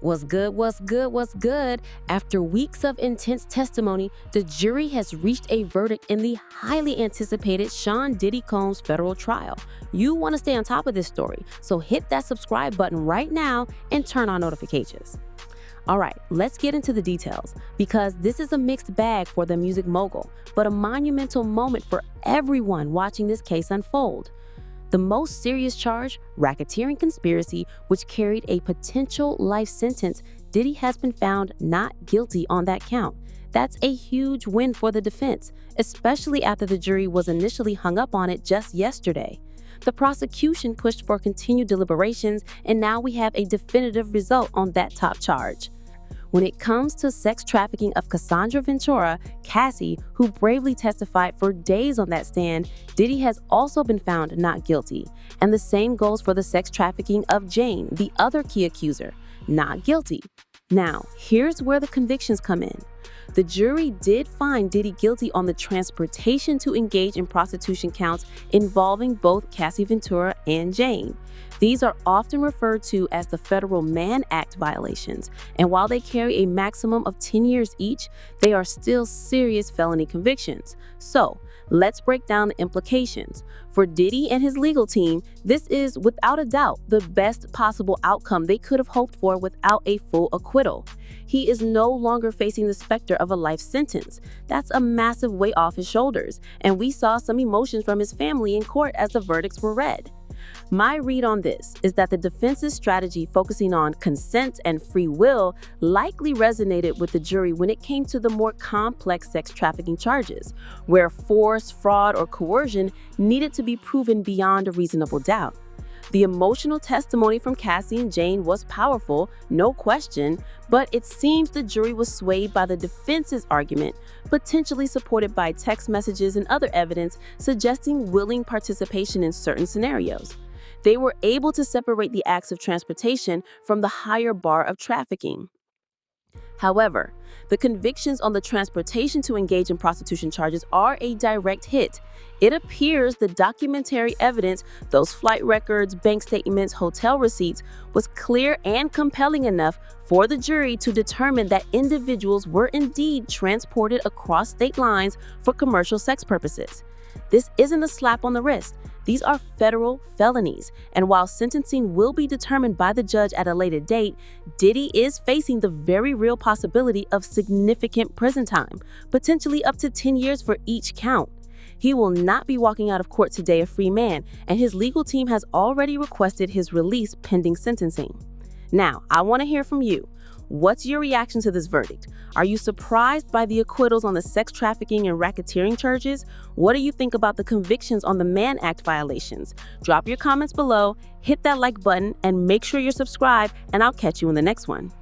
What's good, what's good, what's good? After weeks of intense testimony, the jury has reached a verdict in the highly anticipated Sean Diddy Combs federal trial. You want to stay on top of this story, so hit that subscribe button right now and turn on notifications. All right, let's get into the details, because this is a mixed bag for the music mogul, but a monumental moment for everyone watching this case unfold. The most serious charge, racketeering conspiracy, which carried a potential life sentence, Diddy has been found not guilty on that count. That's a huge win for the defense, especially after the jury was initially hung up on it just yesterday. The prosecution pushed for continued deliberations, and now we have a definitive result on that top charge. When it comes to sex trafficking of Cassandra Ventura, Cassie, who bravely testified for days on that stand, Diddy has also been found not guilty. And the same goes for the sex trafficking of Jane, the other key accuser, not guilty. Now, here's where the convictions come in. The jury did find Diddy guilty on the transportation to engage in prostitution counts involving both Cassie Ventura and Jane. These are often referred to as the Federal Mann Act violations, and while they carry a maximum of 10 years each, they are still serious felony convictions. So, let's break down the implications. For Diddy and his legal team, this is, without a doubt, the best possible outcome they could have hoped for without a full acquittal. He is no longer facing the specter of a life sentence. That's a massive weight off his shoulders, and we saw some emotions from his family in court as the verdicts were read. My read on this is that the defense's strategy focusing on consent and free will likely resonated with the jury when it came to the more complex sex trafficking charges, where force, fraud, or coercion needed to be proven beyond a reasonable doubt. The emotional testimony from Cassie and Jane was powerful, no question, but it seems the jury was swayed by the defense's argument, potentially supported by text messages and other evidence suggesting willing participation in certain scenarios. They were able to separate the acts of transportation from the higher bar of trafficking. However, the convictions on the transportation to engage in prostitution charges are a direct hit. It appears the documentary evidence, those flight records, bank statements, hotel receipts, was clear and compelling enough for the jury to determine that individuals were indeed transported across state lines for commercial sex purposes. This isn't a slap on the wrist. These are federal felonies, and while sentencing will be determined by the judge at a later date, Diddy is facing the very real possibility of significant prison time, potentially up to 10 years for each count. He will not be walking out of court today a free man, and his legal team has already requested his release pending sentencing. Now, I want to hear from you. What's your reaction to this verdict? Are you surprised by the acquittals on the sex trafficking and racketeering charges? What do you think about the convictions on the Mann Act violations? Drop your comments below, hit that like button, and make sure you're subscribed, and I'll catch you in the next one.